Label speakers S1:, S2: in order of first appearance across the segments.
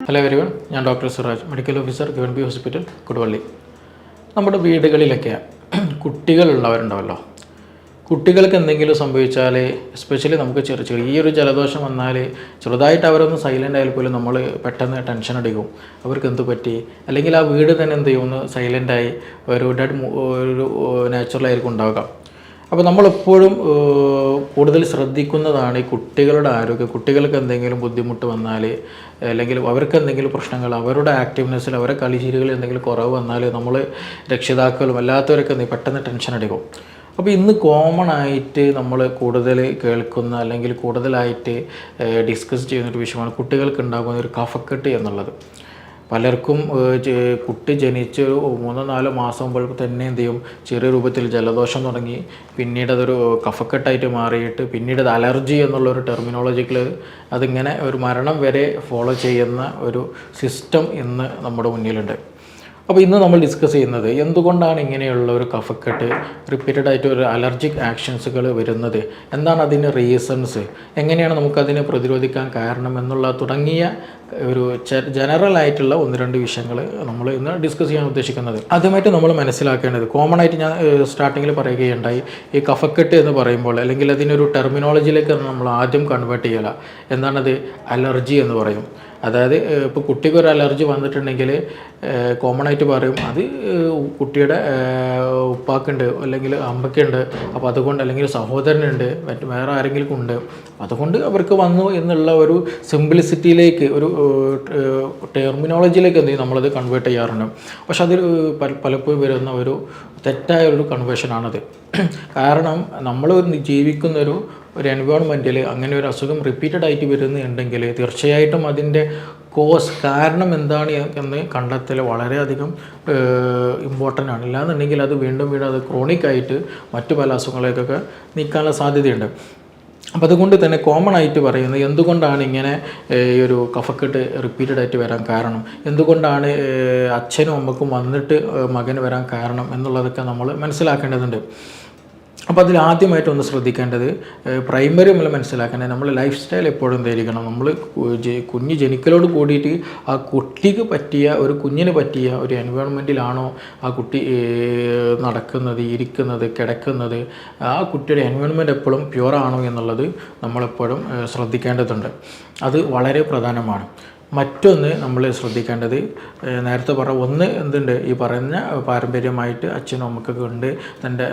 S1: Hello everyone, ഞാൻ doctor Suraj, medical officer government hospital Koduvally. നമ്മുടെ വീടുകളിലൊക്കെ കുട്ടികളുള്ളവരുണ്ടാവല്ലോ. കുട്ടികൾക്ക് എന്തെങ്കിലും സംഭവിച്ചാൽ, എസ്പെഷ്യലി നമുക്ക് ചെറിയൊരു ജലദോഷം വന്നാൽ, ചെറുതായിട്ട് അവരൊന്ന് സൈലൻ്റ് ആയാൽ പോലും നമ്മൾ പെട്ടെന്ന് ടെൻഷൻ അടിക്കും. അവർക്ക് എന്ത് പറ്റി, അല്ലെങ്കിൽ ആ വീട് തന്നെ എന്ത് ചെയ്യും, ഒന്ന് സൈലൻ്റായി ഒരു നാച്ചുറലായിരിക്കും ഉണ്ടാവുക. അപ്പോൾ നമ്മളെപ്പോഴും കൂടുതൽ ശ്രദ്ധിക്കുന്നതാണ് ഈ കുട്ടികളുടെ ആരോഗ്യം. കുട്ടികൾക്ക് എന്തെങ്കിലും ബുദ്ധിമുട്ട് വന്നാൽ, അല്ലെങ്കിൽ അവർക്ക് എന്തെങ്കിലും പ്രശ്നങ്ങൾ, അവരുടെ ആക്റ്റീവ്നെസ്സിൽ, അവരുടെ കളിചിരികളിൽ എന്തെങ്കിലും കുറവ് വന്നാൽ നമ്മൾ രക്ഷിതാക്കളും അല്ലാത്തവരൊക്കെ പെട്ടെന്ന് ടെൻഷൻ അടിക്കും. അപ്പോൾ ഇന്ന് കോമൺ ആയിട്ട് നമ്മൾ കൂടുതൽ കേൾക്കുന്ന, അല്ലെങ്കിൽ കൂടുതലായിട്ട് ഡിസ്കസ് ചെയ്യുന്നൊരു വിഷയമാണ് കുട്ടികൾക്ക് ഉണ്ടാകുന്ന ഒരു കഫക്കെട്ട് എന്നുള്ളത്. പലർക്കും കുട്ടി ജനിച്ച് 3-4 മാസം മുമ്പ് തന്നെ എന്ത് ചെയ്യും, ചെറിയ രൂപത്തിൽ ജലദോഷം തുടങ്ങി, പിന്നീട് അതൊരു കഫക്കെട്ടായിട്ട് മാറിയിട്ട്, പിന്നീട് അത് അലർജി എന്നുള്ളൊരു ടെർമിനോളജിക്കൽ അതിങ്ങനെ ഒരു മരണം വരെ ഫോളോ ചെയ്യുന്ന ഒരു സിസ്റ്റം ഇന്ന് നമ്മുടെ മുന്നിലുണ്ട്. അപ്പോൾ ഇന്ന് നമ്മൾ ഡിസ്കസ് ചെയ്യുന്നത് എന്തുകൊണ്ടാണ് ഇങ്ങനെയുള്ള ഒരു കഫക്കെട്ട്, റിപ്പീറ്റഡ് ആയിട്ട് ഒരു അലർജിക് ആക്ഷൻസുകൾ വരുന്നത്, എന്താണ് അതിന് റീസൺസ്, എങ്ങനെയാണ് നമുക്കതിനെ പ്രതിരോധിക്കാൻ കാരണം എന്നുള്ള തുടങ്ങിയ ഒരു ജനറൽ ആയിട്ടുള്ള 1-2 വിഷയങ്ങൾ നമ്മൾ ഇന്ന് ഡിസ്കസ് ചെയ്യാൻ ഉദ്ദേശിക്കുന്നത്. ആദ്യമായിട്ട് നമ്മൾ മനസ്സിലാക്കേണ്ടത്, കോമൺ ആയിട്ട് ഞാൻ സ്റ്റാർട്ടിങ്ങിൽ പറയുകയുണ്ടായി, ഈ കഫക്കെട്ട് എന്ന് പറയുമ്പോൾ, അല്ലെങ്കിൽ അതിനൊരു ടെർമിനോളജിയിലേക്ക് നമ്മൾ ആദ്യം കൺവേർട്ട് ചെയ്യല. എന്താണത്? അലർജി എന്ന് പറയും. അതായത് ഇപ്പോൾ കുട്ടിക്കൊരു അലർജി വന്നിട്ടുണ്ടെങ്കിൽ കോമൺ ആയിട്ട് പറയും അത് കുട്ടിയുടെ ഉപ്പാക്കുണ്ട്, അല്ലെങ്കിൽ അമ്മയ്ക്കുണ്ട്, അപ്പോൾ അതുകൊണ്ട്, അല്ലെങ്കിൽ സഹോദരനുണ്ട്, വേറെ ആരെങ്കിലും ഉണ്ട്, അതുകൊണ്ട് അവർക്ക് വന്നു എന്നുള്ള ഒരു സിംപ്ലിസിറ്റിയിലേക്ക്, ഒരു ടെർമിനോളജിയിലേക്ക് എന്ത് ചെയ്യും, നമ്മളത് കൺവേർട്ട് ചെയ്യാറുണ്ട്. പക്ഷെ അതിൽ പലപ്പോഴും വരുന്ന ഒരു തെറ്റായൊരു കൺവേർഷനാണത്. കാരണം നമ്മൾ ജീവിക്കുന്നൊരു എൻവയോൺമെൻറ്റിൽ അങ്ങനെ ഒരു അസുഖം റിപ്പീറ്റഡ് ആയിട്ട് വരുന്നുണ്ടെങ്കിൽ തീർച്ചയായിട്ടും അതിൻ്റെ കാരണം എന്താണ് എന്ന് കണ്ടെത്തൽ വളരെയധികം ഇമ്പോർട്ടൻ്റ് ആണ്. ഇല്ലാന്നുണ്ടെങ്കിൽ അത് വീണ്ടും അത് ക്രോണിക്കായിട്ട് മറ്റു പല അസുഖങ്ങളിലേക്കൊക്കെ നീക്കാനുള്ള സാധ്യതയുണ്ട്. അപ്പോൾ അതുകൊണ്ട് തന്നെ കോമൺ ആയിട്ട് പറയുന്നത് എന്തുകൊണ്ടാണ് ഇങ്ങനെ ഈ ഒരു കഫക്കെട്ട് റിപ്പീറ്റഡ് ആയിട്ട് വരാൻ കാരണം, എന്തുകൊണ്ടാണ് അച്ഛനും അമ്മക്കും വന്നിട്ട് മകന് വരാൻ കാരണം എന്നുള്ളതൊക്കെ നമ്മൾ മനസ്സിലാക്കേണ്ടതുണ്ട്. അപ്പോൾ അതിൽ ആദ്യമായിട്ടൊന്ന് ശ്രദ്ധിക്കേണ്ടത്, പ്രൈമറി നമ്മൾ മനസ്സിലാക്കേണ്ടത്, നമ്മൾ ലൈഫ് സ്റ്റൈൽ എപ്പോഴും എന്തായിരിക്കണം, നമ്മൾ കുഞ്ഞ് ജനിക്കലോട് കൂടിയിട്ട് ആ കുട്ടിക്ക് പറ്റിയ, ഒരു കുഞ്ഞിന് പറ്റിയ ഒരു എൻവയോൺമെൻറ്റിലാണോ ആ കുട്ടി നടക്കുന്നത്, ഇരിക്കുന്നത്, കിടക്കുന്നത്, ആ കുട്ടിയുടെ എൻവയോൺമെൻറ്റ് എപ്പോഴും പ്യുവറാണോ എന്നുള്ളത് നമ്മളെപ്പോഴും ശ്രദ്ധിക്കേണ്ടതുണ്ട്. അത് വളരെ പ്രധാനമാണ്. മറ്റൊന്ന് നമ്മൾ ശ്രദ്ധിക്കേണ്ടത്, നേരത്തെ ഒന്ന് എന്തുണ്ട്, ഈ പറഞ്ഞ പാരമ്പര്യമായിട്ട് അച്ഛനും അമ്മക്കൊക്കെ ഉണ്ട്, തൻ്റെ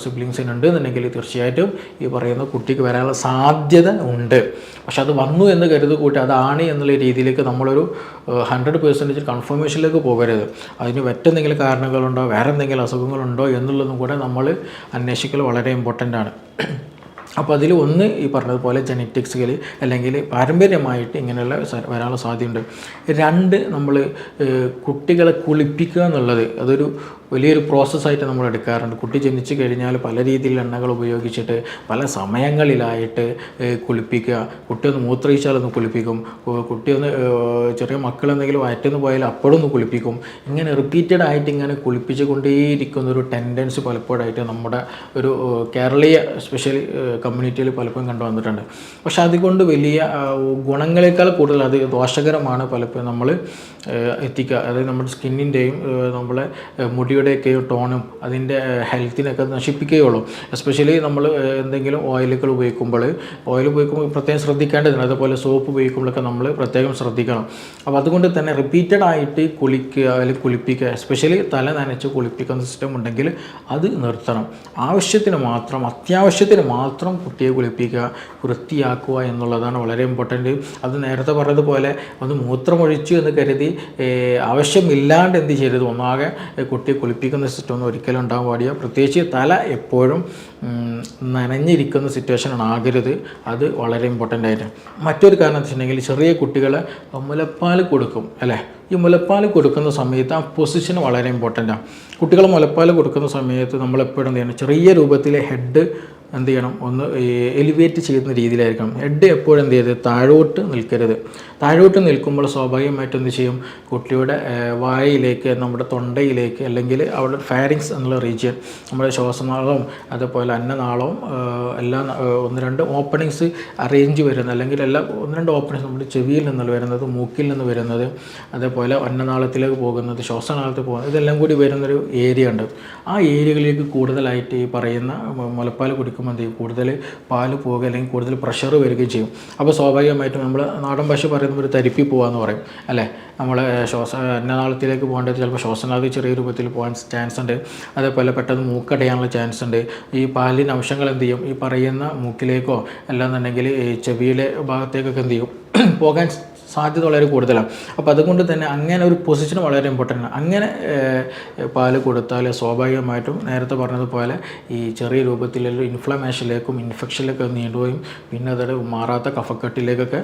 S1: സിബ്ലിങ്സിനുണ്ട് എന്നുണ്ടെങ്കിൽ തീർച്ചയായിട്ടും ഈ പറയുന്ന കുട്ടിക്ക് വരാനുള്ള സാധ്യത ഉണ്ട്. പക്ഷെ അത് വന്നു എന്ന് കരുതി അതാണ് എന്നുള്ള രീതിയിലേക്ക് നമ്മളൊരു 100% കൺഫർമേഷനിലേക്ക് പോകരുത്. അതിന് മറ്റെന്തെങ്കിലും കാരണങ്ങളുണ്ടോ, വേറെ എന്തെങ്കിലും അസുഖങ്ങളുണ്ടോ എന്നുള്ളതും കൂടെ നമ്മൾ അന്വേഷിക്കൽ വളരെ ഇമ്പോർട്ടൻ്റ് ആണ്. അപ്പോൾ അതിൽ ഈ പറഞ്ഞതുപോലെ ജെനറ്റിക്സിക്കലി അല്ലെങ്കിൽ പാരമ്പര്യമായിട്ട് ഇങ്ങനെയുള്ള വരാനുള്ള സാധ്യതയുണ്ട്. 2, നമ്മൾ കുട്ടികളെ കുളിപ്പിക്കുക എന്നുള്ളത് അതൊരു വലിയൊരു പ്രോസസ്സായിട്ട് നമ്മൾ എടുക്കാറുണ്ട്. കുട്ടി ജനിച്ചു കഴിഞ്ഞാൽ പല രീതിയിലുള്ള എണ്ണകൾ ഉപയോഗിച്ചിട്ട് പല സമയങ്ങളിലായിട്ട് കുളിപ്പിക്കുക. കുട്ടി ഒന്ന് മൂത്രയിച്ചാലൊന്ന് കുളിപ്പിക്കും, കുട്ടി ഒന്ന് ചെറിയ മക്കളെന്തെങ്കിലും വയറ്റിന്ന് പോയാൽ അപ്പോഴൊന്ന് കുളിപ്പിക്കും. ഇങ്ങനെ റിപ്പീറ്റഡ് ആയിട്ട് ഇങ്ങനെ കുളിപ്പിച്ചു കൊണ്ടേയിരിക്കുന്നൊരു ടെൻഡൻസി പലപ്പോഴായിട്ട് നമ്മുടെ ഒരു കേരളീയ സ്പെഷ്യലി കമ്മ്യൂണിറ്റിയിൽ പലപ്പോഴും കണ്ടുവന്നിട്ടുണ്ട്. പക്ഷെ അതുകൊണ്ട് വലിയ ഗുണങ്ങളെക്കാൾ കൂടുതൽ അത് ദോഷകരമാണ് പലപ്പോഴും നമ്മൾ എത്തിക്കുക. അതായത് നമ്മുടെ സ്കിന്നിൻ്റെയും നമ്മളെ മുടിയുടെയൊക്കെ ടോണും അതിൻ്റെ ഹെൽത്തിനൊക്കെ നശിപ്പിക്കുകയുള്ളൂ. എസ്പെഷ്യലി നമ്മൾ എന്തെങ്കിലും ഓയിലുകൾ ഉപയോഗിക്കുമ്പോൾ പ്രത്യേകം ശ്രദ്ധിക്കേണ്ടതുണ്ട്. അതുപോലെ സോപ്പ് ഉപയോഗിക്കുമ്പോഴൊക്കെ നമ്മൾ പ്രത്യേകം ശ്രദ്ധിക്കണം. അപ്പോൾ അതുകൊണ്ട് തന്നെ റിപ്പീറ്റഡ് ആയിട്ട് കുളിക്കുക അല്ലെങ്കിൽ കുളിപ്പിക്കുക, എസ്പെഷ്യലി തല നനച്ച് കുളിപ്പിക്കുന്ന സിസ്റ്റം ഉണ്ടെങ്കിൽ അത് നിർത്തണം. അത്യാവശ്യത്തിന് മാത്രം കുട്ടിയെ കുളിപ്പിക്കുക, വൃത്തിയാക്കുക എന്നുള്ളതാണ് വളരെ ഇമ്പോർട്ടൻറ്റ്. അത് നേരത്തെ പറഞ്ഞതുപോലെ ഒന്ന് മൂത്രമൊഴിച്ചു എന്ന് കരുതി ആവശ്യമില്ലാണ്ട് എന്ത് ചെയ്യരുത്, ഒന്നാകെ കുട്ടിയെ കുളിപ്പിക്കുന്ന സിസ്റ്റം ഒന്നും ഒരിക്കലും ഉണ്ടാകാൻ പാടില്ല. പ്രത്യേകിച്ച് തല എപ്പോഴും നനഞ്ഞിരിക്കുന്ന സിറ്റുവേഷൻ ആകരുത്. അത് വളരെ ഇമ്പോർട്ടൻ്റ് ആയിട്ട്. മറ്റൊരു കാരണം എന്ന് വെച്ചിട്ടുണ്ടെങ്കിൽ, ചെറിയ കുട്ടികളെ മുലപ്പാൽ കൊടുക്കും അല്ലേ. ഈ മുലപ്പാൽ കൊടുക്കുന്ന സമയത്ത് ആ പൊസിഷൻ വളരെ ഇമ്പോർട്ടൻ്റാണ്. കുട്ടികൾ മുലപ്പാൽ കൊടുക്കുന്ന സമയത്ത് നമ്മളെപ്പോഴും എന്ത് ചെയ്യണം, ചെറിയ രൂപത്തിൽ ഹെഡ് എന്ത് ചെയ്യണം, ഒന്ന് എലിവേറ്റ് ചെയ്യുന്ന രീതിയിലായിരിക്കണം. ഹെഡ് എപ്പോഴും എന്ത് ചെയ്ത് താഴോട്ട് നിൽക്കരുത്. താഴോട്ട് നിൽക്കുമ്പോൾ സ്വാഭാവികമായിട്ടും എന്ത് ചെയ്യും, കുട്ടിയുടെ വായയിലേക്ക്, നമ്മുടെ തൊണ്ടയിലേക്ക്, അല്ലെങ്കിൽ അവിടെ ഫാരിങ്സ് എന്നുള്ള റീജിയൻ, നമ്മുടെ ശ്വാസനാളവും അതുപോലെ അന്നനാളവും എല്ലാം ഒന്ന് രണ്ട് ഓപ്പണിങ്സ് അറേഞ്ച് വരുന്നത്, അല്ലെങ്കിൽ എല്ലാം ഒന്ന് രണ്ട് ഓപ്പണിങ്സ് നമ്മുടെ ചെവിയിൽ നിന്ന് വരുന്നത്, മൂക്കിൽ നിന്ന് വരുന്നത്, അതേപോലെ അന്നനാളത്തിലേക്ക് പോകുന്നത്, ശ്വാസനാളത്തിൽ പോകുന്നത്, ഇതെല്ലാം കൂടി വരുന്നൊരു ഏരിയ ഉണ്ട്. ആ ഏരിയകളിലേക്ക് കൂടുതലായിട്ട് ഈ പറയുന്ന മുലപ്പാൽ കുടിക്കുമ്പോൾ എന്ത് ചെയ്യും, കൂടുതൽ പാല് പോകുക അല്ലെങ്കിൽ കൂടുതൽ പ്രഷർ വരികയും ചെയ്യും. അപ്പോൾ സ്വാഭാവികമായിട്ടും നമ്മൾ നാടൻ ഭാഷ പറയുമ്പോൾ ഒരു തരിപ്പി പോകാമെന്ന് പറയും അല്ലേ. നമ്മൾ അന്നനാളത്തിലേക്ക് പോകേണ്ടത് ചിലപ്പോൾ ശ്വാസനാളത്തിൽ ചെറിയ രൂപത്തിൽ പോകാൻ ചാൻസ് ഉണ്ട്. അതേപോലെ പെട്ടെന്ന് മൂക്കടയാനുള്ള ചാൻസ് ഉണ്ട്. ഈ പാലിൻ്റെ അംശങ്ങൾ എന്ത് ചെയ്യും, ഈ പറയുന്ന മൂക്കിലേക്കോ അല്ലാന്നുണ്ടെങ്കിൽ ഈ ചെവിയിലെ ഭാഗത്തേക്കൊക്കെ എന്ത് ചെയ്യും പോകാൻ സാധ്യത വളരെ കൂടുതലാണ്. അപ്പോൾ അതുകൊണ്ട് തന്നെ അങ്ങനെ ഒരു പൊസിഷൻ വളരെ ഇമ്പോർട്ടൻ്റ് ആണ്. അങ്ങനെ പാല് കൊടുത്താൽ സ്വാഭാവികമായിട്ടും നേരത്തെ പറഞ്ഞതുപോലെ ഈ ചെറിയ രൂപത്തിലുള്ള ഇൻഫ്ലമേഷനിലേക്കും ഇൻഫെക്ഷനിലേക്കും നീണ്ടുകയും പിന്നെ അതോടെ മാറാത്ത കഫക്കെട്ടിലേക്കൊക്കെ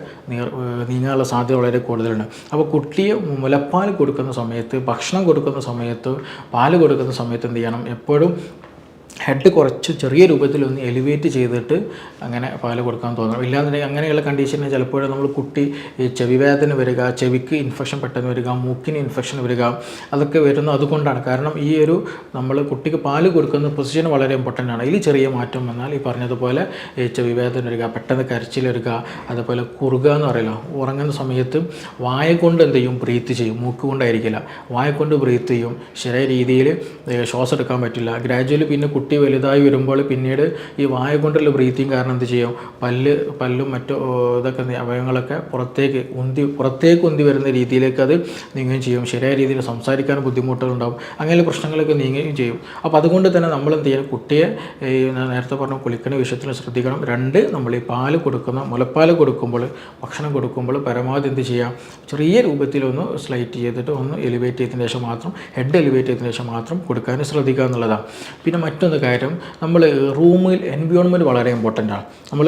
S1: നീങ്ങാനുള്ള സാധ്യത വളരെ കൂടുതലാണ്. അപ്പോൾ കുട്ടിയെ മുലപ്പാൽ കൊടുക്കുന്ന സമയത്ത്, ഭക്ഷണം കൊടുക്കുന്ന സമയത്ത്, പാല് കൊടുക്കുന്ന സമയത്ത് എന്ത് ചെയ്യണം, എപ്പോഴും ഹെഡ് കുറച്ച് ചെറിയ രൂപത്തിലൊന്ന് എലിവേറ്റ് ചെയ്തിട്ട് അങ്ങനെ പാല് കൊടുക്കാൻ തോന്നണം. ഇല്ലാന്നുണ്ടെങ്കിൽ അങ്ങനെയുള്ള കണ്ടീഷനിൽ ചിലപ്പോഴും നമ്മൾ കുട്ടി ഈ ചെവി വേദന വരിക, ചെവിക്ക് ഇൻഫെക്ഷൻ പെട്ടെന്ന് വരിക, മൂക്കിന് ഇൻഫെക്ഷൻ വരിക, അതൊക്കെ വരുന്നത് അതുകൊണ്ടാണ്. കാരണം ഈ ഒരു നമ്മൾ കുട്ടിക്ക് പാല് കൊടുക്കുന്ന പൊസിഷൻ വളരെ ഇമ്പോർട്ടൻ്റ് ആണ്. ഇതിൽ ചെറിയ മാറ്റം വന്നാൽ ഈ പറഞ്ഞതുപോലെ ചെവി വേദന വരിക, പെട്ടെന്ന് കരച്ചിൽ വരിക, അതുപോലെ കുറുക എന്ന് പറയില്ല, ഉറങ്ങുന്ന സമയത്ത് വായ കൊണ്ട് എന്ത് ചെയ്യും, ബ്രീത്ത് ചെയ്യും, മൂക്ക് കൊണ്ടായിരിക്കില്ല, വായ കൊണ്ട് ബ്രീത്ത് ചെയ്യും, ശരിയായ രീതിയിൽ ശ്വാസം എടുക്കാൻ പറ്റില്ല. ഗ്രാജുവലി പിന്നെ കുട്ടി വലുതായി വരുമ്പോൾ പിന്നീട് ഈ വായ കൊണ്ടുള്ള ബ്രീത്തിങ് കാരണം എന്ത് ചെയ്യും, പല്ലും മറ്റു ഇതൊക്കെ അവയവങ്ങളൊക്കെ പുറത്തേക്ക് ഉന്തി വരുന്ന രീതിയിലേക്ക് അത് നീങ്ങുകയും ചെയ്യും. ശരിയായ രീതിയിൽ സംസാരിക്കാൻ ബുദ്ധിമുട്ടുകളുണ്ടാകും. അങ്ങനെയുള്ള പ്രശ്നങ്ങളൊക്കെ നീങ്ങുകയും ചെയ്യും. അപ്പോൾ അതുകൊണ്ട് തന്നെ നമ്മൾ എന്ത് ചെയ്യണം, കുട്ടിയെ നേരത്തെ പറഞ്ഞ കുളിക്കുന്ന വിഷയത്തിൽ ശ്രദ്ധിക്കണം. രണ്ട്, നമ്മൾ ഈ പാല് കൊടുക്കുന്ന മുലപ്പാൽ കൊടുക്കുമ്പോൾ, ഭക്ഷണം കൊടുക്കുമ്പോൾ പരമാവധി എന്ത് ചെയ്യാം, ചെറിയ രൂപത്തിലൊന്ന് സ്ലൈറ്റ് ചെയ്തിട്ട് ഒന്ന് എലിവേറ്റ് ചെയ്തതിന് ശേഷം മാത്രം, ഹെഡ് എലിവേറ്റ് ചെയ്തതിന് ശേഷം മാത്രം കൊടുക്കാൻ ശ്രദ്ധിക്കുക എന്നുള്ളതാണ്. പിന്നെ മറ്റൊന്ന് കാര്യം, നമ്മൾ റൂമിൽ എൻവയോൺമെൻറ്റ് വളരെ ഇമ്പോർട്ടൻ്റ് ആണ്. നമ്മൾ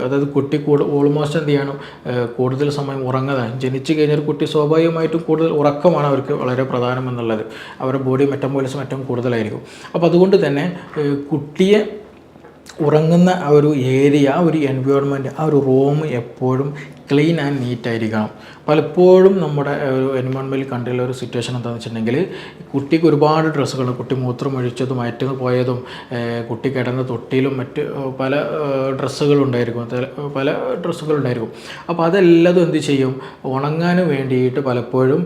S1: അതായത് കുട്ടി ഓൾമോസ്റ്റ് എന്ത് ചെയ്യണം, കൂടുതൽ സമയം ഉറങ്ങുന്നതാണ്. ജനിച്ചു കഴിഞ്ഞാൽ കുട്ടി സ്വാഭാവികമായിട്ടും കൂടുതൽ ഉറക്കമാണ് അവർക്ക് വളരെ പ്രധാനം എന്നുള്ളത്. അവരുടെ ബോഡി മെറ്റബോളിസം ഏറ്റവും കൂടുതലായിരിക്കും. അപ്പോൾ അതുകൊണ്ട് തന്നെ കുട്ടിയെ ഉറങ്ങുന്ന ആ ഒരു ഏരിയ, ആ ഒരു എൻവയോൺമെൻറ്റ്, ആ ഒരു റൂം എപ്പോഴും ക്ലീൻ ആൻഡ് നീറ്റായിരിക്കണം. പലപ്പോഴും നമ്മുടെ ഒരു എൻവയോൺമെൻറ്റിൽ കണ്ടുള്ള ഒരു സിറ്റുവേഷൻ എന്താണെന്ന് വെച്ചിട്ടുണ്ടെങ്കിൽ, കുട്ടിക്ക് ഒരുപാട് ഡ്രസ്സുകൾ, കുട്ടി മൂത്രമൊഴിച്ചതും മയറ്റുന്നു പോയതും, കുട്ടി കിടന്ന തൊട്ടിയിലും മറ്റ് പല ഡ്രസ്സുകളുണ്ടായിരിക്കും. അപ്പോൾ അതെല്ലാം എന്ത് ചെയ്യും, ഉണങ്ങാൻ വേണ്ടിയിട്ട് പലപ്പോഴും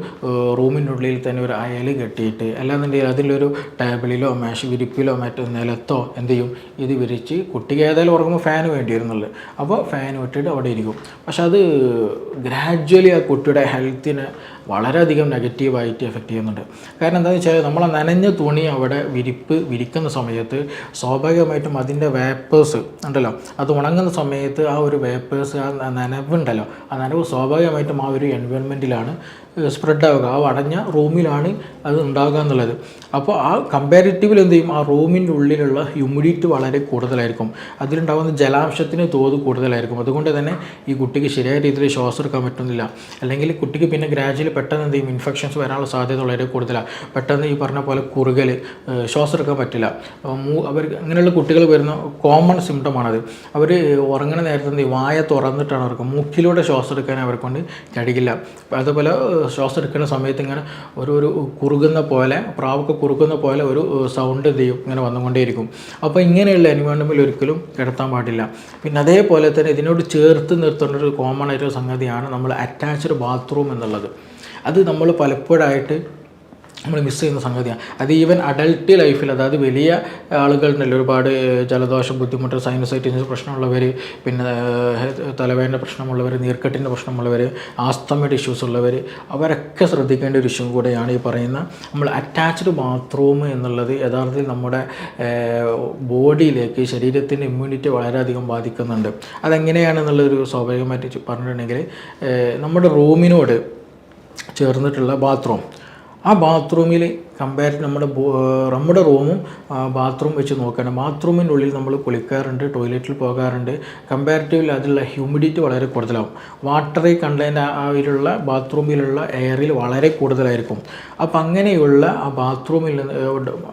S1: റൂമിനുള്ളിൽ തന്നെ ഒരു അയൽ കെട്ടിയിട്ട്, അല്ലാന്നുണ്ടെങ്കിൽ അതിലൊരു ടേബിളിലോ വിരിപ്പിലോ മറ്റോ നിലത്തോ എന്ത് ചെയ്യും, ഇത് വിരിച്ച്, കുട്ടിക്ക് ഏതായാലും ഉറങ്ങുമ്പോൾ ഫാൻ വേണ്ടി വരുന്നുള്ളത്, അപ്പോൾ ഫാൻ വിട്ടിട്ട് അവിടെ ഇരിക്കും. പക്ഷെ അത് ഗ്രാജ്വലി ആ കുട്ടിയുടെ ഹെൽത്തിനെ വളരെയധികം നെഗറ്റീവായിട്ട് എഫക്റ്റ് ചെയ്യുന്നുണ്ട്. കാരണം എന്താണെന്ന് വെച്ചാൽ, നമ്മളെ നനഞ്ഞ തുണി അവിടെ വിരിക്കുന്ന സമയത്ത് സ്വാഭാവികമായിട്ടും അതിൻ്റെ വേപ്പേഴ്സ് ഉണ്ടല്ലോ, അത് ഉണങ്ങുന്ന സമയത്ത് ആ ഒരു വേപ്പേഴ്സ്, ആ നനവുണ്ടല്ലോ, ആ നനവ് സ്വാഭാവികമായിട്ടും ആ ഒരു എൻവയോൺമെൻറ്റിലാണ് സ്പ്രെഡ് ആവുക, ആ അടഞ്ഞ റൂമിലാണ് അത് ഉണ്ടാകുക എന്നുള്ളത്. അപ്പോൾ ആ കമ്പാരിറ്റീവിൽ എന്ത് ചെയ്യും, ആ റൂമിൻ്റെ ഉള്ളിലുള്ള ഹ്യൂമിഡിറ്റി വളരെ കൂടുതലായിരിക്കും, അതിലുണ്ടാകുന്ന ജലാംശത്തിന് തോത് കൂടുതലായിരിക്കും. അതുകൊണ്ട് തന്നെ ഈ കുട്ടിക്ക് ശരിയായ രീതിയിൽ ശ്വാസം എടുക്കാൻ പറ്റുന്നില്ല. അല്ലെങ്കിൽ കുട്ടിക്ക് പിന്നെ ഗ്രാജുവലി പെട്ടെന്ന് എന്ത് ചെയ്യും, ഇൻഫെക്ഷൻസ് വരാനുള്ള സാധ്യത വളരെ കൂടുതലാണ്. പെട്ടെന്ന് ഈ പറഞ്ഞ പോലെ കുറുകൽ, ശ്വാസം എടുക്കാൻ പറ്റില്ല. അവർ അങ്ങനെയുള്ള കുട്ടികൾ വരുന്ന കോമൺ സിംറ്റമാണത്. അവർ ഉറങ്ങുന്ന നേരത്തെ എന്ത് ചെയ്യും, വായ തുറന്നിട്ടാണ് അവർക്ക്, മൂക്കിലൂടെ ശ്വാസം എടുക്കാൻ അവരെ കൊണ്ട് കഴിയില്ല. അതുപോലെ ശ്വാസം എടുക്കുന്ന സമയത്ത് ഇങ്ങനെ ഒരു കുറുകുന്ന പോലെ, പ്രാവൊക്കെ കുറുക്കുന്ന പോലെ ഒരു സൗണ്ട് എന്ത് ചെയ്യും, ഇങ്ങനെ വന്നുകൊണ്ടേയിരിക്കും. അപ്പോൾ ഇങ്ങനെയുള്ള എൻവയോൺമെൻറ്റിൽ ഒരിക്കലും കിടത്താൻ പാടില്ല. പിന്നെ അതേപോലെ തന്നെ ഇതിനോട് ചേർത്ത് നിർത്തേണ്ട ഒരു കോമൺ ആയിട്ടൊരു സംഗതിയാണ് നമ്മൾ അറ്റാച്ച്ഡ് ബാത്റൂം എന്നുള്ളത്. അത് നമ്മൾ പലപ്പോഴായിട്ട് നമ്മൾ മിസ് ചെയ്യുന്ന സംഗതിയാണ്. അത് ഈവൻ അഡൽട്ട് ലൈഫിൽ, അതായത് വലിയ ആളുകളുണ്ടല്ലോ, ഒരുപാട് ജലദോഷം, ബുദ്ധിമുട്ട്, സൈനസൈറ്റിസ് പ്രശ്നമുള്ളവർ, പിന്നെ തലവേദന പ്രശ്നമുള്ളവർ, നീർക്കെട്ടിൻ്റെ പ്രശ്നമുള്ളവർ, ആസ്തമയുടെ ഇഷ്യൂസ് ഉള്ളവർ, അവരൊക്കെ ശ്രദ്ധിക്കേണ്ട ഒരു ഇഷ്യൂ കൂടെയാണ് ഈ പറയുന്ന നമ്മൾ അറ്റാച്ച്ഡ് ബാത്റൂം എന്നുള്ളത്. യഥാർത്ഥത്തിൽ നമ്മുടെ ബോഡിയിലേക്ക്, ശരീരത്തിൻ്റെ ഇമ്മ്യൂണിറ്റി വളരെയധികം ബാധിക്കുന്നുണ്ട്. അതെങ്ങനെയാണെന്നുള്ളൊരു സ്വാഭാവികമായിട്ട് പറഞ്ഞിട്ടുണ്ടെങ്കിൽ, നമ്മുടെ റൂമിനോട് ചേർന്നിട്ടുള്ള ബാത്റൂം, ആ ബാത്റൂമിൽ നമ്മുടെ റൂമും ബാത്റൂം വെച്ച് നോക്കുകയാണ്. ബാത്റൂമിൻ്റെ ഉള്ളിൽ നമ്മൾ കുളിക്കാറുണ്ട്, ടോയ്ലറ്റിൽ പോകാറുണ്ട്. കമ്പാരിറ്റീവ്ലി അതിലുള്ള ഹ്യൂമിഡിറ്റി വളരെ കൂടുതലാവും. വാട്ടറി കണ്ടൻറ്റ് അതിലുള്ള ബാത്റൂമിലുള്ള എയറിൽ വളരെ കൂടുതലായിരിക്കും. അപ്പോൾ അങ്ങനെയുള്ള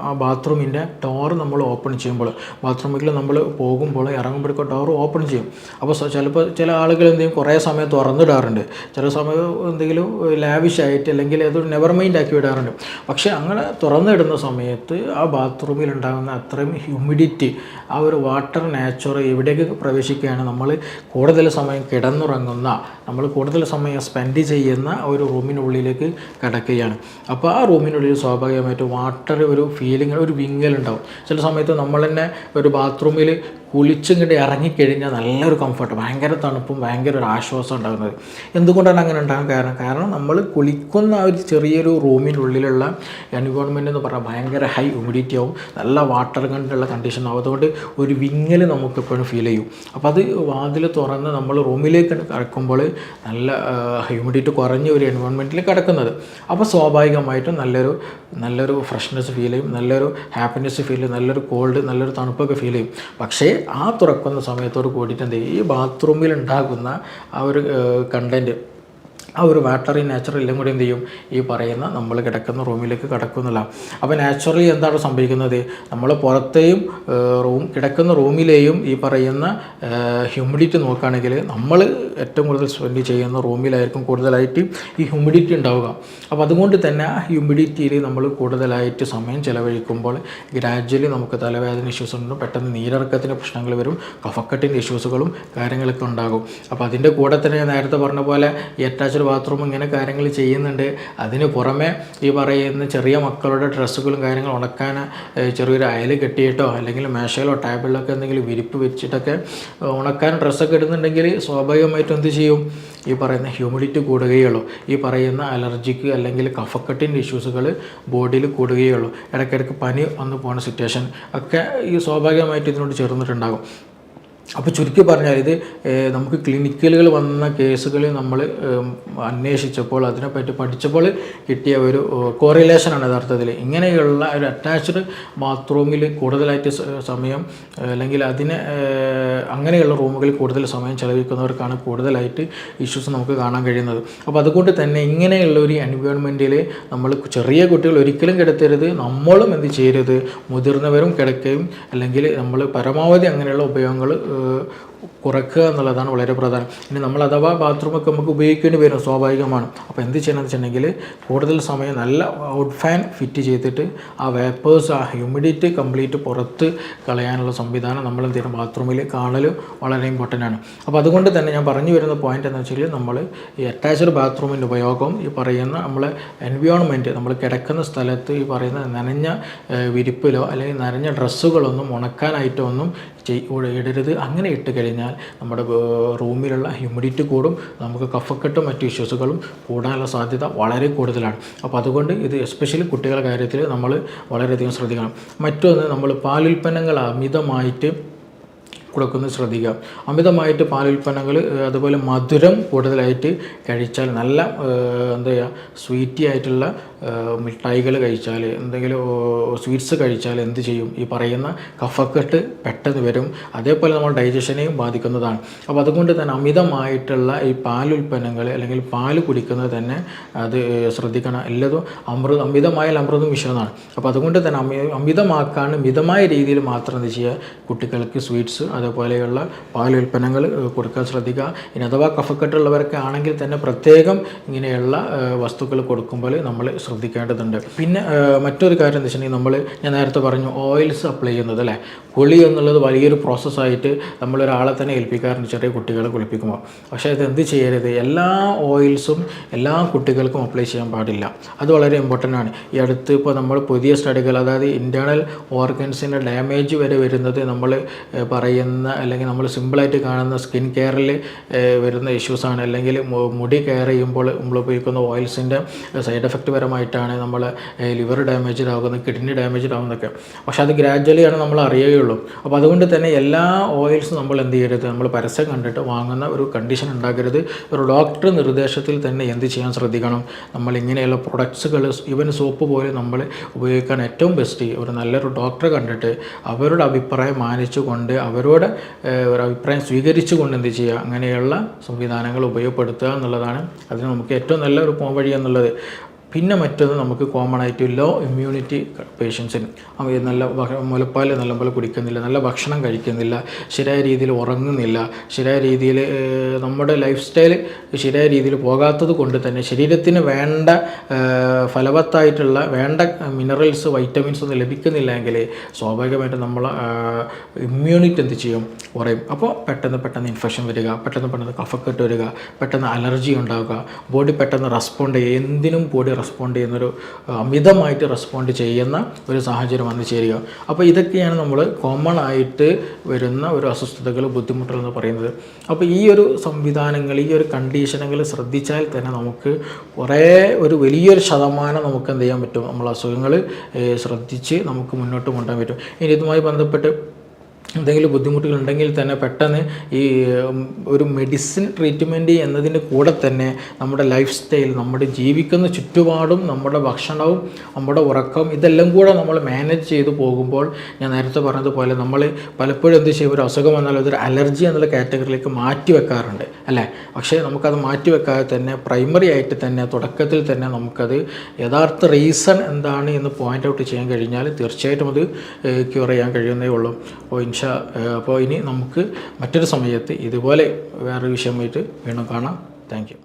S1: ആ ബാത്റൂമിൻ്റെ ഡോർ നമ്മൾ ഓപ്പൺ ചെയ്യുമ്പോൾ, ബാത്റൂമിൽ നമ്മൾ പോകുമ്പോൾ ഇറങ്ങുമ്പോഴേക്കും ഡോർ ഓപ്പൺ ചെയ്യും. അപ്പോൾ ചിലപ്പോൾ ചില ആളുകൾ എന്തെങ്കിലും കുറേ സമയം തുറന്നിടാറുണ്ട്, ചില സമയം എന്തെങ്കിലും ലാവിഷായിട്ട് അല്ലെങ്കിൽ അതൊരു നെവർ മൈൻഡ് ആക്കി വിടാറുണ്ട്. പക്ഷേ അങ്ങനെ തുറന്നിടുന്ന സമയത്ത് ആ ബാത്റൂമിൽ ഉണ്ടാകുന്ന അത്രയും ഹ്യൂമിഡിറ്റി, ആ ഒരു വാട്ടർ നാച്ചുറൽ എവിടേക്ക് പ്രവേശിക്കുകയാണ്, നമ്മൾ കൂടുതൽ സമയം കിടന്നുറങ്ങുന്ന, നമ്മൾ കൂടുതൽ സമയം സ്പെൻഡ് ചെയ്യുന്ന ഒരു റൂമിനുള്ളിലേക്ക് കിടക്കുകയാണ്. അപ്പോൾ ആ റൂമിനുള്ളിൽ സ്വാഭാവികമായിട്ട് വാട്ടർ ഒരു ഫീലിംഗ്, ഒരു വിങ്ങലുണ്ടാവും. ചില സമയത്ത് നമ്മൾ തന്നെ ഒരു ബാത്റൂമിൽ കുളിച്ചിങ്ങോട്ട് ഇറങ്ങിക്കഴിഞ്ഞാൽ നല്ലൊരു കംഫർട്ട്, ഭയങ്കര തണുപ്പും ഭയങ്കര ഒരു ആശ്വാസം ഉണ്ടാകുന്നത്. എന്തുകൊണ്ടാണ് അങ്ങനെ ഉണ്ടാകാൻ കാരണം നമ്മൾ കുളിക്കുന്ന ആ ഒരു ചെറിയൊരു റൂമിനുള്ളിലുള്ള എൻവയോൺമെൻറ്റ് എന്ന് പറഞ്ഞാൽ ഭയങ്കര ഹൈ ഹ്യൂമിഡിറ്റി ആവും, നല്ല വാട്ടർ കണ്ടുള്ള കണ്ടീഷൻ ആവും. അതുകൊണ്ട് ഒരു വിങ്ങൽ നമുക്ക് എപ്പോഴും ഫീൽ ചെയ്യും. അപ്പോൾ അത് വാതിൽ തുറന്ന് നമ്മൾ റൂമിലേക്ക് കിടക്കുമ്പോൾ നല്ല ഹ്യൂമിഡിറ്റി കുറഞ്ഞ ഒരു എൻവയോൺമെൻറ്റിൽ കിടക്കുന്നത്. അപ്പോൾ സ്വാഭാവികമായിട്ടും നല്ലൊരു ഫ്രഷ്നെസ് ഫീൽ ചെയ്യും, നല്ലൊരു ഹാപ്പിനെസ് ഫീൽ ചെയ്യും, നല്ലൊരു കോൾഡ്, നല്ലൊരു തണുപ്പൊക്കെ ഫീൽ ചെയ്യും. പക്ഷേ ആ തുറക്കുന്ന സമയത്തോട് കൂടിയിട്ട് എന്ത് ചെയ്യും, ഈ ബാത്റൂമിൽ ഉണ്ടാകുന്ന ആ ഒരു കണ്ടൻറ്റ്, ആ ഒരു വാട്ടറി നാച്ചുറൽ എല്ലാം കൂടി എന്ത് ചെയ്യും, ഈ പറയുന്ന നമ്മൾ കിടക്കുന്ന റൂമിലേക്ക് കിടക്കുന്നില്ല. അപ്പോൾ നാച്ചുറലി എന്താണ് സംഭവിക്കുന്നത്, നമ്മൾ പുറത്തെയും കിടക്കുന്ന റൂമിലെയും ഈ പറയുന്ന ഹ്യൂമിഡിറ്റി നോക്കുകയാണെങ്കിൽ നമ്മൾ ഏറ്റവും കൂടുതൽ സ്പെൻഡ് ചെയ്യുന്ന റൂമിലായിരിക്കും കൂടുതലായിട്ട് ഈ ഹ്യൂമിഡിറ്റി ഉണ്ടാവുക. അപ്പോൾ അതുകൊണ്ട് തന്നെ ആ ഹ്യൂമിഡിറ്റിയിൽ നമ്മൾ കൂടുതലായിട്ട് സമയം ചിലവഴിക്കുമ്പോൾ ഗ്രാജ്വലി നമുക്ക് തലവേദന ഇഷ്യൂസ് ഉണ്ട്, പെട്ടെന്ന് നീരിറക്കത്തിൻ്റെ പ്രശ്നങ്ങൾ വരും, കഫക്കെട്ടിൻ്റെ ഇഷ്യൂസുകളും കാര്യങ്ങളൊക്കെ ഉണ്ടാകും. അപ്പോൾ അതിൻ്റെ കൂടെ തന്നെ ഞാൻ നേരത്തെ പറഞ്ഞ പോലെ ഈ അറ്റാച്ച്ഡ് ബാത്റൂം ഇങ്ങനെ കാര്യങ്ങൾ ചെയ്യുന്നുണ്ട്. അതിന് പുറമെ ഈ പറയുന്ന ചെറിയ മക്കളുടെ ഡ്രസ്സുകളും കാര്യങ്ങളും ഉണക്കാൻ ചെറിയൊരു അയൽ കെട്ടിയിട്ടോ അല്ലെങ്കിൽ മേശയിലോ ടേബിളിലൊക്കെ എന്തെങ്കിലും വിരിപ്പ് വെച്ചിട്ടൊക്കെ ഉണക്കാൻ ഡ്രസ്സൊക്കെ ഇടുന്നുണ്ടെങ്കിൽ സ്വാഭാവികമായിട്ടും എന്ത് ചെയ്യും, ഈ പറയുന്ന ഹ്യൂമിഡിറ്റി കൂടുകയുള്ളൂ, ഈ പറയുന്ന അലർജിക്ക് അല്ലെങ്കിൽ കഫക്കെട്ടിൻ്റെ ഇഷ്യൂസുകൾ ബോഡിയിൽ കൂടുകയുള്ളൂ. ഇടയ്ക്കിടയ്ക്ക് പനി വന്നു പോകുന്ന സിറ്റുവേഷൻ ഒക്കെ ഈ സ്വാഭാവികമായിട്ട് ഇതിനോട് ചേർന്നിട്ടുണ്ടാകും. അപ്പോൾ ചുരുക്കി പറഞ്ഞാൽ ഇത് നമുക്ക് ക്ലിനിക്കലുകൾ വന്ന കേസുകൾ നമ്മൾ അന്വേഷിച്ചപ്പോൾ അതിനെപ്പറ്റി പഠിച്ചപ്പോൾ കിട്ടിയ ഒരു കോറിലേഷനാണ് യഥാർത്ഥത്തിൽ. ഇങ്ങനെയുള്ള ഒരു അറ്റാച്ച്ഡ് ബാത്റൂമിൽ കൂടുതലായിട്ട് സമയം അല്ലെങ്കിൽ അങ്ങനെയുള്ള റൂമുകളിൽ കൂടുതൽ സമയം ചെലവഴിക്കുന്നവർക്കാണ് കൂടുതലായിട്ട് ഇഷ്യൂസ് നമുക്ക് കാണാൻ കഴിയുന്നത്. അപ്പോൾ അതുകൊണ്ട് തന്നെ ഇങ്ങനെയുള്ള ഒരു എൻവയോൺമെൻറ്റിൽ നമ്മൾ ചെറിയ കുട്ടികൾ ഒരിക്കലും കിടത്തരുത്, നമ്മളും എന്ത് ചെയ്യരുത്, മുതിർന്നവരും കിടക്കുകയും അല്ലെങ്കിൽ നമ്മൾ പരമാവധി അങ്ങനെയുള്ള ഉപയോഗങ്ങൾ കുറയ്ക്കുക എന്നുള്ളതാണ് വളരെ പ്രധാനം. ഇനി നമ്മൾ അഥവാ ബാത്റൂമൊക്കെ നമുക്ക് ഉപയോഗിക്കേണ്ടി വരും, സ്വാഭാവികമാണ്. അപ്പോൾ എന്ത് ചെയ്യണമെന്ന് വെച്ചിട്ടുണ്ടെങ്കിൽ കൂടുതൽ സമയം നല്ല ഔട്ട് ഫാൻ ഫിറ്റ് ചെയ്തിട്ട് ആ വേപ്പേഴ്സ്, ആ ഹ്യൂമിഡിറ്റി കംപ്ലീറ്റ് പുറത്ത് കളയാനുള്ള സംവിധാനം നമ്മൾ എന്ത് ചെയ്യണം, ബാത്റൂമിൽ കാണൽ വളരെ ഇമ്പോർട്ടൻ്റ് ആണ്. അപ്പോൾ അതുകൊണ്ട് തന്നെ ഞാൻ പറഞ്ഞു വരുന്ന പോയിൻ്റ് എന്ന് വെച്ചാൽ നമ്മൾ ഈ അറ്റാച്ച്ഡ് ബാത്റൂമിൻ്റെ ഉപയോഗം ഈ പറയുന്ന നമ്മളെ എൻവയോൺമെൻറ്റ്, നമ്മൾ കിടക്കുന്ന സ്ഥലത്ത് ഈ പറയുന്ന നനഞ്ഞ വിരിപ്പിലോ അല്ലെങ്കിൽ നനഞ്ഞ ഡ്രസ്സുകളൊന്നും ഉണക്കാനായിട്ടോ ഒന്നും ഇടരുത്. അങ്ങനെ ഇട്ട് കഴിഞ്ഞാൽ നമ്മുടെ റൂമിലുള്ള ഹ്യൂമിഡിറ്റി കൂടും, നമുക്ക് കഫക്കെട്ടും മറ്റു ഇഷ്യൂസുകളും കൂടാനുള്ള സാധ്യത വളരെ കൂടുതലാണ്. അപ്പോൾ അതുകൊണ്ട് ഇത് എസ്പെഷ്യലി കുട്ടികളുടെ കാര്യത്തിൽ നമ്മൾ വളരെയധികം ശ്രദ്ധിക്കണം. മറ്റൊന്ന്, നമ്മൾ പാലുൽപ്പന്നങ്ങൾ അമിതമായിട്ട് കൊടുക്കുന്നത് ശ്രദ്ധിക്കുക. അമിതമായിട്ട് പാലുൽപ്പന്നങ്ങൾ അതുപോലെ മധുരം കൂടുതലായിട്ട് കഴിച്ചാൽ, നല്ല എന്താ ചെയ്യുക, സ്വീറ്റി ആയിട്ടുള്ള മിഠായികൾ കഴിച്ചാൽ, എന്തെങ്കിലും സ്വീറ്റ്സ് കഴിച്ചാൽ എന്ത് ചെയ്യും, ഈ പറയുന്ന കഫക്കെട്ട് പെട്ടെന്ന് വരും. അതേപോലെ നമ്മൾ ഡൈജഷനെയും ബാധിക്കുന്നതാണ്. അപ്പോൾ അതുകൊണ്ട് തന്നെ അമിതമായിട്ടുള്ള ഈ പാലുൽപ്പന്നങ്ങൾ അല്ലെങ്കിൽ പാല് കുടിക്കുന്നത് തന്നെ അത് ശ്രദ്ധിക്കണം. എല്ലാതും അമിതമായാൽ അമൃതും വിഷമെന്നാണ്. അപ്പോൾ അതുകൊണ്ട് തന്നെ അമിതമാക്കാണ്ട് മിതമായ രീതിയിൽ മാത്രം എന്ത് ചെയ്യുക, കുട്ടികൾക്ക് സ്വീറ്റ്സ് അതേപോലെയുള്ള പാലുൽപ്പന്നങ്ങൾ കൊടുക്കാൻ ശ്രദ്ധിക്കുക. ഇനി അഥവാ കഫക്കെട്ടുള്ളവരൊക്കെ ആണെങ്കിൽ തന്നെ പ്രത്യേകം ഇങ്ങനെയുള്ള വസ്തുക്കൾ കൊടുക്കുമ്പോൾ നമ്മൾ ശ്രദ്ധിക്കേണ്ടതുണ്ട്. പിന്നെ മറ്റൊരു കാര്യം എന്താ വെച്ചിട്ടുണ്ടെങ്കിൽ ഞാൻ നേരത്തെ പറഞ്ഞു ഓയിൽസ് അപ്ലൈ ചെയ്യുന്നത് അല്ലേ, കുളി എന്നുള്ളത് വലിയൊരു പ്രോസസ്സായിട്ട് നമ്മളൊരാളെ തന്നെ ഏൽപ്പിക്കാറുണ്ട് ചെറിയ കുട്ടികളെ കുളിപ്പിക്കുമ്പോൾ. പക്ഷേ അത് എന്ത് ചെയ്യരുത്, എല്ലാ ഓയിൽസും എല്ലാ കുട്ടികൾക്കും അപ്ലൈ ചെയ്യാൻ പാടില്ല. അത് വളരെ ഇമ്പോർട്ടൻ്റ് ആണ്. ഈ അടുത്ത് ഇപ്പോൾ നമ്മൾ പുതിയ സ്റ്റഡികൾ, അതായത് ഇൻറ്റേർണൽ ഓർഗൻസിൻ്റെ ഡാമേജ് വരെ വരുന്നത് നമ്മൾ പറയുന്ന പറയുന്ന അല്ലെങ്കിൽ നമ്മൾ സിമ്പിളായിട്ട് കാണുന്ന സ്കിൻ കെയറിൽ വരുന്ന ഇഷ്യൂസാണ്, അല്ലെങ്കിൽ മുടി കെയർ ചെയ്യുമ്പോൾ നമ്മൾ ഉപയോഗിക്കുന്ന ഓയിൽസിൻ്റെ സൈഡ് എഫക്റ്റ് പരമായിട്ടാണ് നമ്മൾ ലിവർ ഡാമേജ്ഡ് ആകുന്നത്, കിഡ്നി ഡാമേജ്ഡ് ആകുന്നതൊക്കെ. പക്ഷെ അത് ഗ്രാജ്വലിയാണ് നമ്മൾ അറിയുകയുള്ളൂ. അപ്പോൾ അതുകൊണ്ട് തന്നെ എല്ലാ ഓയിൽസും നമ്മൾ എന്ത് ചെയ്യരുത്, നമ്മൾ പരസ്യം കണ്ടിട്ട് വാങ്ങുന്ന ഒരു കണ്ടീഷൻ ഉണ്ടാക്കരുത്. ഒരു ഡോക്ടർ നിർദ്ദേശത്തിൽ തന്നെ എന്ത് ചെയ്യാൻ ശ്രദ്ധിക്കണം, നമ്മൾ ഇങ്ങനെയുള്ള പ്രൊഡക്ട്സുകൾ ഈവൻ സോപ്പ് പോലെ നമ്മൾ ഉപയോഗിക്കാൻ ഏറ്റവും ബെസ്റ്റ് ഒരു നല്ലൊരു ഡോക്ടറെ കണ്ടിട്ട് അവരുടെ അഭിപ്രായം മാനിച്ചുകൊണ്ട് അവരുടെ ഒരു അഭിപ്രായം സ്വീകരിച്ചുകൊണ്ട് എന്ത് ചെയ്യുക, അങ്ങനെയുള്ള സംവിധാനങ്ങൾ ഉപയോഗപ്പെടുത്തുക എന്നുള്ളതാണ് അതിന് നമുക്ക് ഏറ്റവും നല്ല ഒരു പോംവഴി എന്നുള്ളത്. പിന്നെ മറ്റൊന്ന് നമുക്ക് കോമൺ ആയിട്ട് ലോ ഇമ്മ്യൂണിറ്റി പേഷ്യൻസിന് നല്ല മുലപ്പാൽ നല്ലപോലെ കുടിക്കുന്നില്ല, നല്ല ഭക്ഷണം കഴിക്കുന്നില്ല, ശരിയായ രീതിയിൽ ഉറങ്ങുന്നില്ല, ശരിയായ രീതിയിൽ നമ്മുടെ ലൈഫ് സ്റ്റൈൽ ശരിയായ രീതിയിൽ പോകാത്തത് കൊണ്ട് തന്നെ ശരീരത്തിന് വേണ്ട ഫലവത്തായിട്ടുള്ള വേണ്ട മിനറൽസ് വൈറ്റമിൻസ് ഒന്നും ലഭിക്കുന്നില്ലെങ്കിൽ സ്വാഭാവികമായിട്ടും നമ്മൾ ഇമ്മ്യൂണിറ്റി എന്ത് ചെയ്യും, കുറയും. അപ്പോൾ പെട്ടെന്ന് ഇൻഫെക്ഷൻ വരിക, പെട്ടെന്ന് കഫക്കെട്ട് വരിക, പെട്ടെന്ന് അലർജി ഉണ്ടാവുക, ബോഡി പെട്ടെന്ന് റെസ്പോണ്ട് ചെയ്യുക, എന്തിനും ബോഡി റെസ്പോണ്ട് ചെയ്യുന്നൊരു അമിതമായിട്ട് റെസ്പോണ്ട് ചെയ്യുന്ന ഒരു സാഹചര്യം വന്നു ചേരുക. അപ്പോൾ ഇതൊക്കെയാണ് നമ്മൾ കോമൺ ആയിട്ട് വരുന്ന ഒരു അസ്വസ്ഥതകൾ, ബുദ്ധിമുട്ടുകൾ എന്ന് പറയുന്നത്. അപ്പോൾ ഈ ഒരു സംവിധാനങ്ങൾ, ഈ ഒരു കണ്ടീഷനുകൾ ശ്രദ്ധിച്ചാൽ തന്നെ നമുക്ക് കുറേ ഒരു വലിയൊരു ശതമാനം നമുക്ക് എന്ത് ചെയ്യാൻ പറ്റും, നമ്മൾ അസുഖങ്ങൾ ശ്രദ്ധിച്ച് നമുക്ക് മുന്നോട്ട് കൊണ്ടുപോകാൻ പറ്റും. ഇനി ഇതുമായി ബന്ധപ്പെട്ട് എന്തെങ്കിലും ബുദ്ധിമുട്ടുകൾ ഉണ്ടെങ്കിൽ തന്നെ പെട്ടെന്ന് ഈ ഒരു മെഡിസിൻ ട്രീറ്റ്മെൻറ്റ് എന്നതിൻ്റെ കൂടെ തന്നെ നമ്മുടെ ലൈഫ് സ്റ്റൈൽ, നമ്മുടെ ജീവിക്കുന്ന ചുറ്റുപാടും, നമ്മുടെ ഭക്ഷണവും നമ്മുടെ ഉറക്കവും ഇതെല്ലാം കൂടെ നമ്മൾ മാനേജ് ചെയ്ത് പോകുമ്പോൾ ഞാൻ നേരത്തെ പറഞ്ഞതുപോലെ നമ്മൾ പലപ്പോഴും എന്ത് ചെയ്യും, ഒരു അസുഖം വന്നാൽ അതൊരു അലർജി എന്നുള്ള കാറ്റഗറിയിലേക്ക് മാറ്റി വെക്കാറുണ്ട് അല്ലേ. പക്ഷേ നമുക്കത് മാറ്റി വെക്കാതെ തന്നെ പ്രൈമറി ആയിട്ട് തന്നെ തുടക്കത്തിൽ തന്നെ നമുക്കത് യഥാർത്ഥ റീസൺ എന്താണ് എന്ന് പോയിൻ്റ് ഔട്ട് ചെയ്യാൻ കഴിഞ്ഞാൽ തീർച്ചയായിട്ടും അത് ക്യൂർ ചെയ്യാൻ കഴിയുന്നേ ഉള്ളൂ. അപ്പോൾ ഇനി നമുക്ക് മറ്റൊരു സമയത്ത് ഇതുപോലെ വേറൊരു വിഷയമായിട്ട് വീണ്ടും കാണാം. Thank you.